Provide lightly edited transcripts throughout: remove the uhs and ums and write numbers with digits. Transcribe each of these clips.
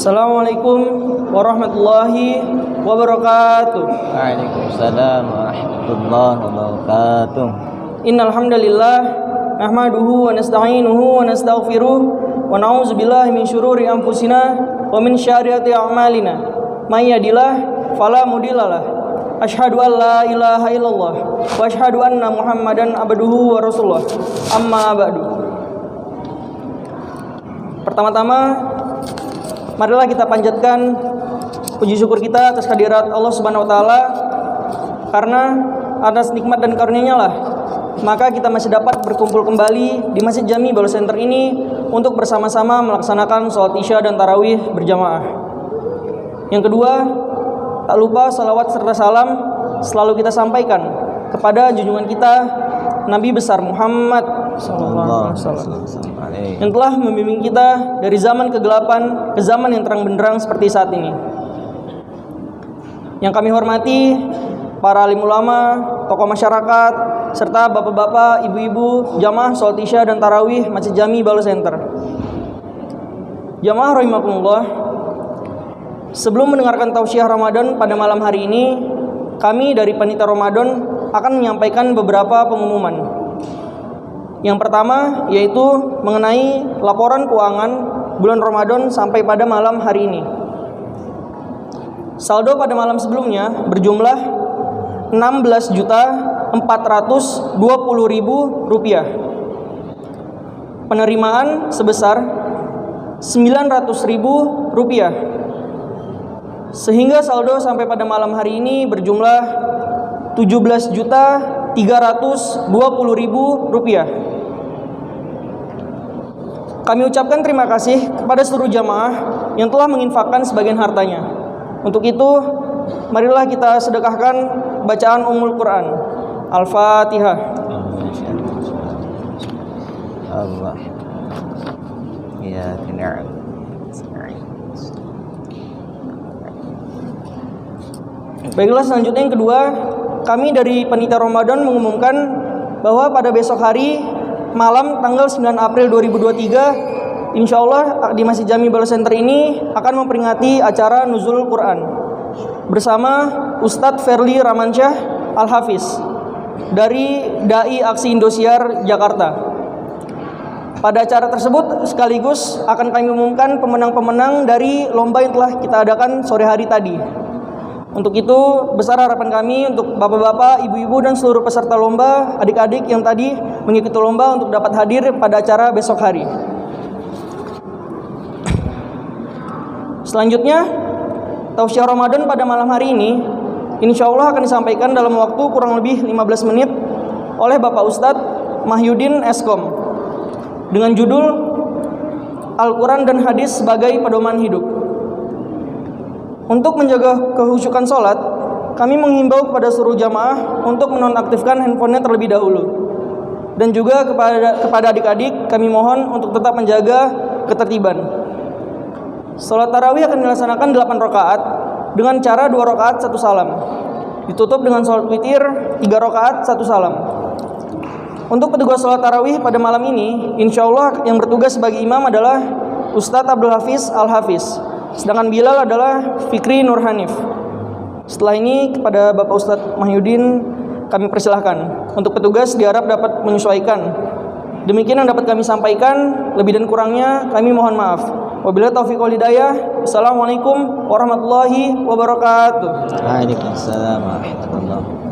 Assalamualaikum warahmatullahi wabarakatuh. Waalaikumsalam warahmatullahi wabarakatuh. Innal hamdalillah nahmaduhu wa nasta'inuhu wa nastaghfiruh wa na'udzu billahi min syururi anfusina wa min syarriyati a'malina. May yahdihillahu fala mudhillalah. Asyhadu an la ilaha illallah wa asyhadu anna Muhammadan abduhu wa rasuluh. Amma ba'du. Pertama-tama marilah kita panjatkan puji syukur kita atas kehadirat Allah Subhanahu wa taala, karena atas nikmat dan karunia-Nya lah maka kita masih dapat berkumpul kembali di Masjid Jami Balu Center ini untuk bersama-sama melaksanakan sholat Isya dan tarawih berjamaah. Yang kedua, tak lupa salawat serta salam selalu kita sampaikan kepada junjungan kita Nabi besar Muhammad sallallahu alaihi wasallam yang telah membimbing kita dari zaman kegelapan ke zaman yang terang benderang seperti saat ini. Yang kami hormati para alim ulama, tokoh masyarakat, serta bapak-bapak, ibu-ibu, jamaah sholat Isya dan tarawih Masjid Jami Balu Center. Jamaah rahimakumullah, sebelum mendengarkan tausiah Ramadan pada malam hari ini, kami dari Panitia Ramadan akan menyampaikan beberapa pengumuman. Yang pertama yaitu mengenai laporan keuangan bulan Ramadan sampai pada malam hari ini. Saldo pada malam sebelumnya berjumlah Rp16.420.000. Penerimaan sebesar Rp900.000. Sehingga saldo sampai pada malam hari ini berjumlah Rp17.320.000. Kami ucapkan terima kasih kepada seluruh jamaah yang telah menginfakkan sebagian hartanya. Untuk itu, marilah kita sedekahkan bacaan Ummul Quran. Al-Fatihah. Allah. Ya, benar. Baiklah, selanjutnya yang kedua, kami dari Panitia Ramadan mengumumkan bahwa pada besok hari malam tanggal 9 April 2023, insya Allah di Masjid Jami Balu Center ini akan memperingati acara Nuzul Quran bersama Ustadz Ferli Ramansyah Al-Hafiz dari Dai Aksi Indosiar Jakarta. Pada acara tersebut sekaligus akan kami umumkan pemenang-pemenang dari lomba yang telah kita adakan sore hari tadi. Untuk itu, besar harapan kami untuk bapak-bapak, ibu-ibu, dan seluruh peserta lomba, adik-adik yang tadi mengikuti lomba untuk dapat hadir pada acara besok hari. Selanjutnya, tausiah Ramadan pada malam hari ini, insya Allah akan disampaikan dalam waktu kurang lebih 15 menit oleh Bapak Ustadz Mahyudin Eskom dengan judul Al-Quran dan Hadis sebagai Pedoman Hidup. Untuk menjaga kehusyukan sholat, kami menghimbau kepada seluruh jamaah untuk menonaktifkan handphonenya terlebih dahulu. Dan juga kepada adik-adik, kami mohon untuk tetap menjaga ketertiban. Sholat tarawih akan dilaksanakan 8 rakaat dengan cara 2 rakaat 1 salam. Ditutup dengan sholat witir 3 rakaat 1 salam. Untuk petugas sholat tarawih pada malam ini, insya Allah yang bertugas sebagai imam adalah Ustadz Abdul Hafiz Al-Hafiz. Sedangkan Bilal adalah Fikri Nur Hanif. Setelah ini kepada Bapak Ustadz Mahyudin kami persilahkan. Untuk petugas diharap dapat menyesuaikan. Demikian yang dapat kami sampaikan. Lebih dan kurangnya kami mohon maaf. Wabillahi taufiq wal hidayah. Assalamualaikum warahmatullahi wabarakatuh. Waalaikumsalam warahmatullahi wabarakatuh.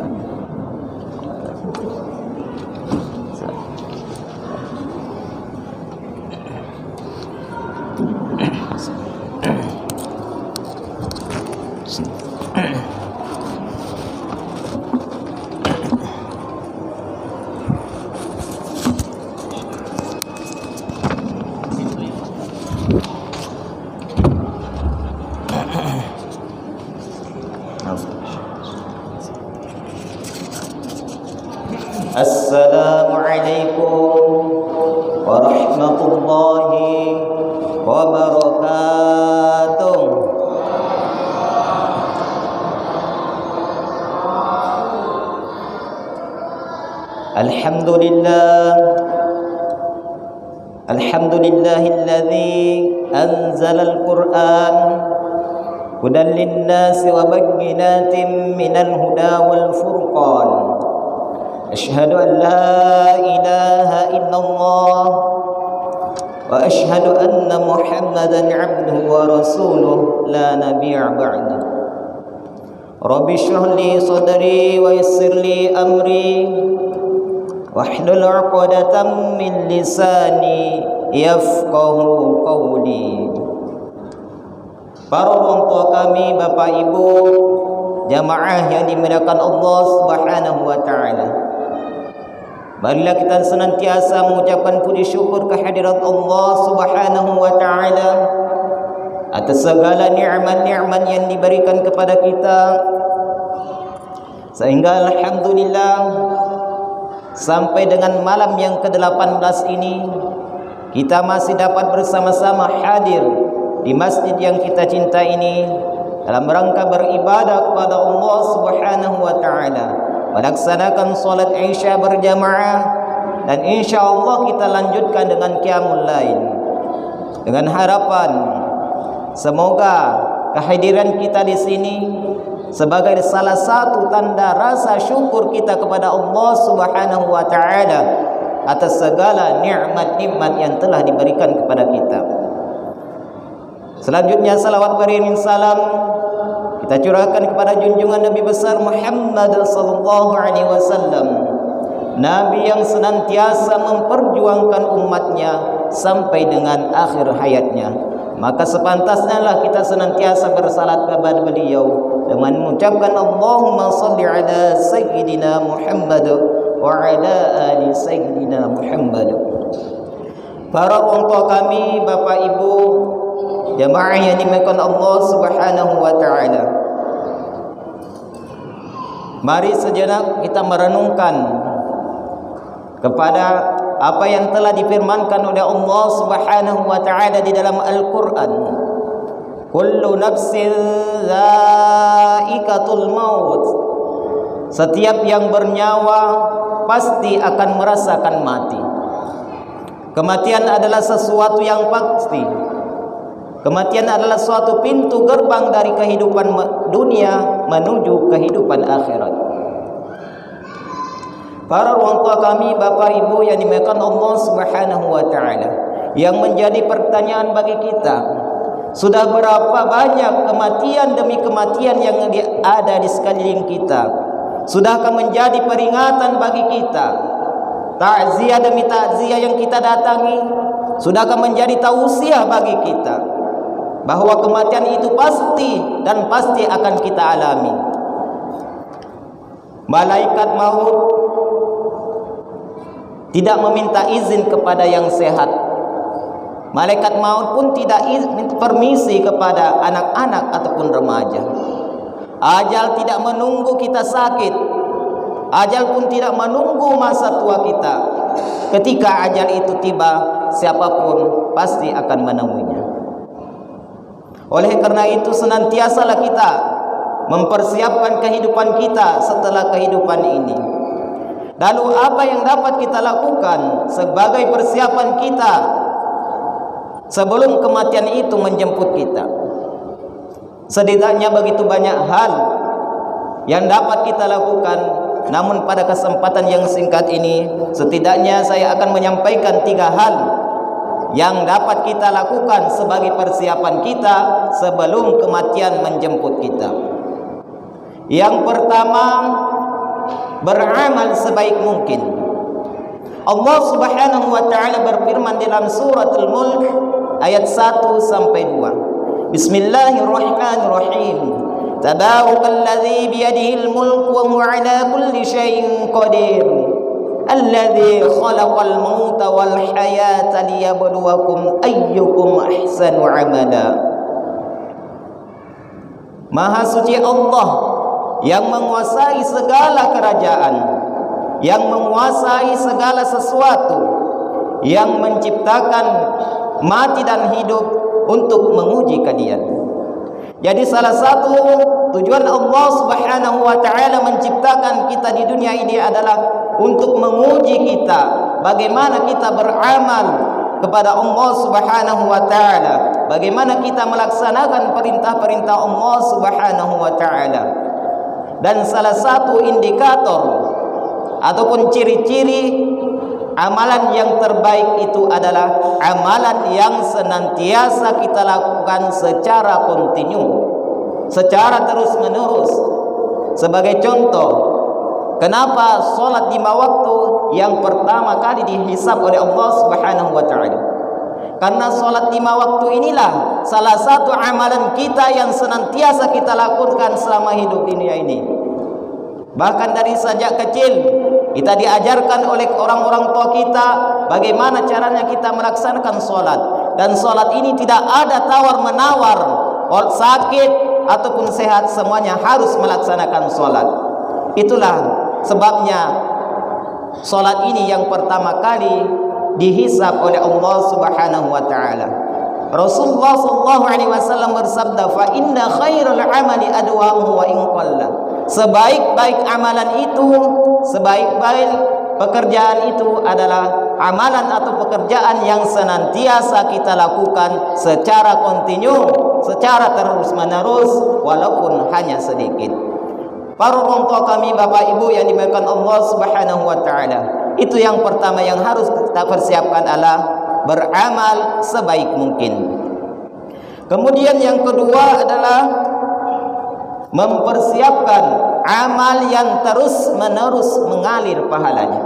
Assalamualaikum warahmatullahi wabarakatuh. Alhamdulillah Alhamdulillahilladzi أنزل القرآن هدى للناس وبينات من الهدى والفرقان أشهد أن لا إله إلا الله وأشهد أن محمدا عبده ورسوله لا نبي بعده رب اشرح لي صدري ويسر لي أمري واحلل عقدة من لساني yafqahu qawli. Para orang tua kami, bapak ibu, jamaah yang dimuliakan Allah Subhanahu wa taala. Marilah kita senantiasa mengucapkan puji syukur kehadirat Allah Subhanahu wa taala atas segala nikmat-nikmat yang diberikan kepada kita, sehingga alhamdulillah sampai dengan malam yang ke-18 ini kita masih dapat bersama-sama hadir di masjid yang kita cinta ini dalam rangka beribadah kepada Allah Subhanahu wa taala, melaksanakan salat Isya berjamaah, dan insyaallah kita lanjutkan dengan qiyamul lail dengan harapan semoga kehadiran kita di sini sebagai salah satu tanda rasa syukur kita kepada Allah Subhanahu wa taala atas segala nikmat-nikmat yang telah diberikan kepada kita. Selanjutnya salawat beriring salam kita curahkan kepada junjungan Nabi besar Muhammad sallallahu alaihi wasallam, Nabi yang senantiasa memperjuangkan umatnya sampai dengan akhir hayatnya. Maka sepantasnya lah kita senantiasa bersalat kepada beliau dengan mengucapkan Allahumma salli ala sayyidina Muhammad wa ala ali sayyidina Muhammad. Para orang tua kami, bapak ibu, jamaah yang dimuliakan Allah Subhanahu wa taala. Mari sejenak kita merenungkan kepada apa yang telah difirmankan oleh Allah Subhanahu wa taala di dalam Al-Qur'an. Kullu nafsin dha'iqatul maut. Setiap yang bernyawa pasti akan merasakan mati. Kematian adalah sesuatu yang pasti. Kematian adalah suatu pintu gerbang dari kehidupan dunia menuju kehidupan akhirat. Para orang tua kami, bapak ibu yang dimuliakan Allah Subhanahu wa taala, yang menjadi pertanyaan bagi kita, sudah berapa banyak kematian demi kematian yang ada di sekeliling kita? Sudahkah menjadi peringatan bagi kita? Takziah demi takziah yang kita datangi, sudahkah menjadi tausiah bagi kita bahwa kematian itu pasti dan pasti akan kita alami? Malaikat maut tidak meminta izin kepada yang sehat. Malaikat maut pun tidak permisi kepada anak-anak ataupun remaja. Ajal tidak menunggu kita sakit. Ajal pun tidak menunggu masa tua kita. Ketika ajal itu tiba, siapapun pasti akan menemuinya. Oleh karena itu senantiasalah kita mempersiapkan kehidupan kita setelah kehidupan ini. Lalu apa yang dapat kita lakukan sebagai persiapan kita sebelum kematian itu menjemput kita? Setidaknya begitu banyak hal yang dapat kita lakukan. Namun pada kesempatan yang singkat ini, setidaknya saya akan menyampaikan 3 hal yang dapat kita lakukan sebagai persiapan kita sebelum kematian menjemput kita. Yang pertama, beramal sebaik mungkin. Allah Subhanahu wa taala berfirman dalam surat Al-Mulk ayat 1 sampai 2. Bismillahirrahmanirrahim. Tabarakalladzi biyadihil mulk wa huwa ala kulli syai'in qadir. Alladzi khalaqal mauta wal hayata liyabluwakum ayyukum ahsanu amala. Maha suci Allah yang menguasai segala kerajaan, yang menguasai segala sesuatu, yang menciptakan mati dan hidup untuk menguji kalian. Jadi salah satu tujuan Allah Subhanahu wa taala menciptakan kita di dunia ini adalah untuk menguji kita bagaimana kita beramal kepada Allah Subhanahu wa taala. bagaimana kita melaksanakan perintah-perintah Allah Subhanahu wa taala. Dan salah satu indikator ataupun ciri-ciri amalan yang terbaik itu adalah amalan yang senantiasa kita lakukan secara kontinu, secara terus-menerus. Sebagai contoh, kenapa solat 5 waktu yang pertama kali dihisab oleh Allah Subhanahu wa taala? Karena solat 5 waktu inilah salah satu amalan kita yang senantiasa kita lakukan selama hidup di dunia ini. Bahkan dari sejak kecil kita diajarkan oleh orang-orang tua kita bagaimana caranya kita melaksanakan solat. Dan solat ini tidak ada tawar-menawar, sakit ataupun sehat, semuanya harus melaksanakan solat. Itulah sebabnya solat ini yang pertama kali dihisab oleh Allah Subhanahu wa taala. Rasulullah sallallahu alaihi wasallam bersabda, "Fa inna khairal amali adwamuhu wa in qalla." Sebaik-baik amalan itu, sebaik-baik pekerjaan itu adalah amalan atau pekerjaan yang senantiasa kita lakukan secara kontinu, secara terus-menerus, walaupun hanya sedikit. Para orang tua kami, Bapak Ibu yang dimuliakan Allah Subhanahu wa taala, itu yang pertama yang harus kita persiapkan adalah beramal sebaik mungkin. Kemudian yang kedua adalah mempersiapkan amal yang terus-menerus mengalir pahalanya.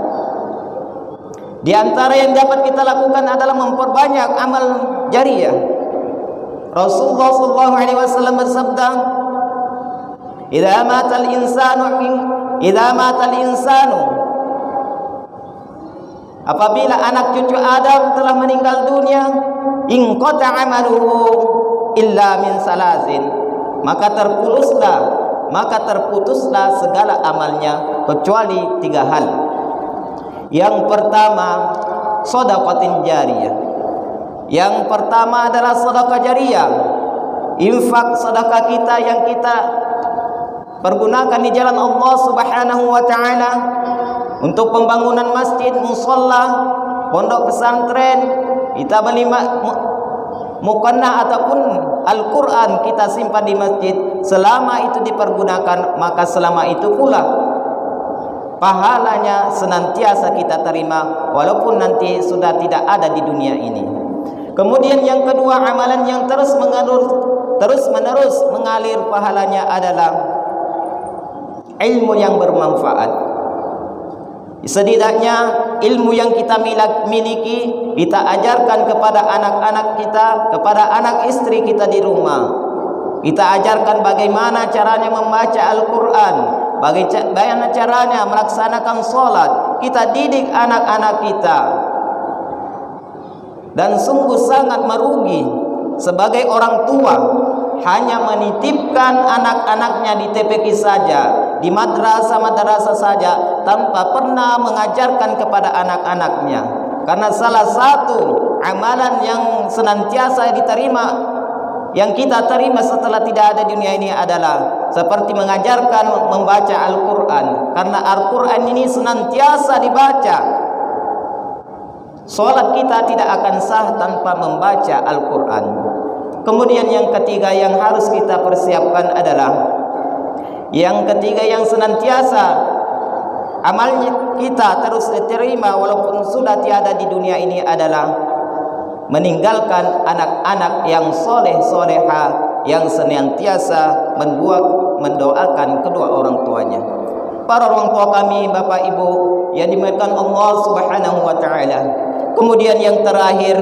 Di antara yang dapat kita lakukan adalah memperbanyak amal jariyah. Rasulullah sallallahu alaihi wasallam bersabda, "Idza matal insanu apabila anak cucu Adam telah meninggal dunia, inqata amaluhu illa min salasin." Maka terputuslah segala amalnya kecuali 3 hal. Yang pertama, sedekah jariyah. Yang pertama adalah sedekah jariyah. Infak sedekah kita yang kita pergunakan di jalan Allah Subhanahu wa taala untuk pembangunan masjid, musalla, pondok pesantren, kita beli mukannah ataupun Al-Quran kita simpan di masjid. Selama itu dipergunakan, maka selama itu pula pahalanya senantiasa kita terima walaupun nanti sudah tidak ada di dunia ini. Kemudian yang kedua, amalan yang terus-menerus mengalir pahalanya adalah ilmu yang bermanfaat. Setidaknya ilmu yang kita miliki, kita ajarkan kepada anak-anak kita, kepada anak istri kita di rumah. Kita ajarkan bagaimana caranya membaca Al-Quran, bagaimana caranya melaksanakan sholat. Kita didik anak-anak kita. Dan sungguh sangat merugi sebagai orang tua hanya menitipkan anak-anaknya di TPQ saja, di madrasah-madrasah saja, tanpa pernah mengajarkan kepada anak-anaknya. Karena salah satu amalan yang senantiasa diterima, yang kita terima setelah tidak ada di dunia ini adalah seperti mengajarkan membaca Al-Quran. Karena Al-Quran ini senantiasa dibaca. Solat kita tidak akan sah tanpa membaca Al-Quran. Kemudian yang ketiga yang harus kita persiapkan adalah, yang ketiga yang senantiasa amalnya kita terus diterima walaupun sudah tiada di dunia ini adalah meninggalkan anak-anak yang soleh-soleha yang senantiasa mendoakan kedua orang tuanya. Para orang tua kami, Bapak Ibu yang dimuliakan Allah Subhanahu wa taala. Kemudian yang terakhir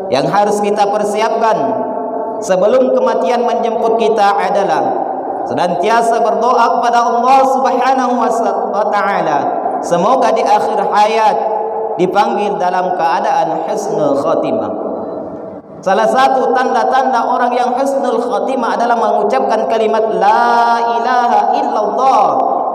yang harus kita persiapkan sebelum kematian menjemput kita adalah senantiasa berdoa kepada Allah Subhanahu wa taala, semoga di akhir hayat dipanggil dalam keadaan husnul khatimah. Salah satu tanda-tanda orang yang husnul khatimah adalah mengucapkan kalimat la ilaha illallah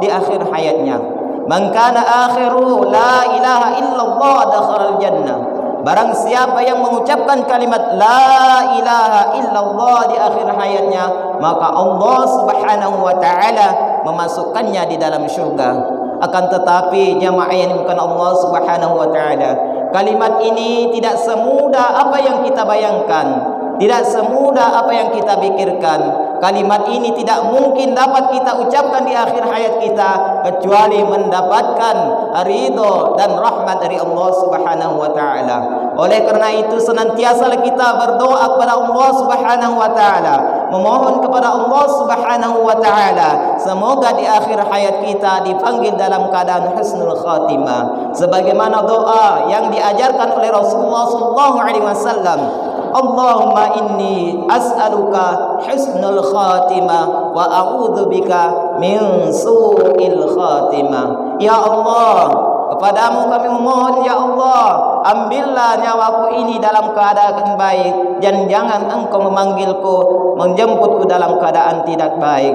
di akhir hayatnya. Man kana akhiru la ilaha illallah dakhalal jannah. Barang siapa yang mengucapkan kalimat la ilaha illallah di akhir hayatnya, maka Allah Subhanahu wa taala memasukkannya di dalam syurga. Akan tetapi jamaah yang bukan Allah Subhanahu wa taala, kalimat ini tidak semudah apa yang kita bayangkan. tidak semudah apa yang kita pikirkan. Kalimat ini tidak mungkin dapat kita ucapkan di akhir hayat kita kecuali mendapatkan ridho dan rahmat dari Allah Subhanahu wa taala. Oleh karena itu senantiasalah kita berdoa kepada Allah Subhanahu wa taala, memohon kepada Allah Subhanahu wa taala semoga di akhir hayat kita dipanggil dalam keadaan husnul khatimah, sebagaimana doa yang diajarkan oleh Rasulullah sallallahu alaihi wasallam. Allahumma inni as'aluka husnul khatimah wa a'udzubika min su'il khatimah. Ya Allah, kepadamu kami memohon ya Allah, ambillah nyawaku ini dalam keadaan baik dan jangan engkau memanggilku, menjemputku dalam keadaan tidak baik.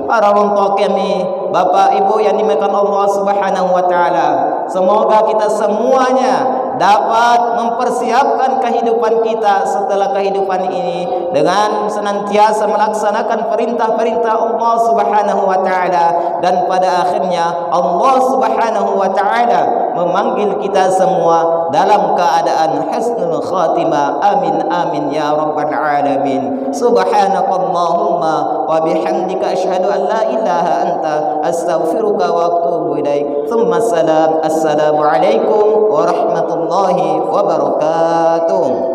Para orang tua kami, bapak ibu yang dimuliakan Allah Subhanahu wa taala, semoga kita semuanya dapat mempersiapkan kehidupan kita setelah kehidupan ini dengan senantiasa melaksanakan perintah-perintah Allah Subhanahu wa taala, dan pada akhirnya Allah Subhanahu wa taala memanggil kita semua dalam keadaan husnul khatimah. Amin amin ya rabbal alamin. Subhanakallahumma wa bihamdika asyhadu an la ilaha anta astaghfiruka wa atubu ilaik. Tsumma salam. Assalamu alaikum warahmatullahi wabarakatuh.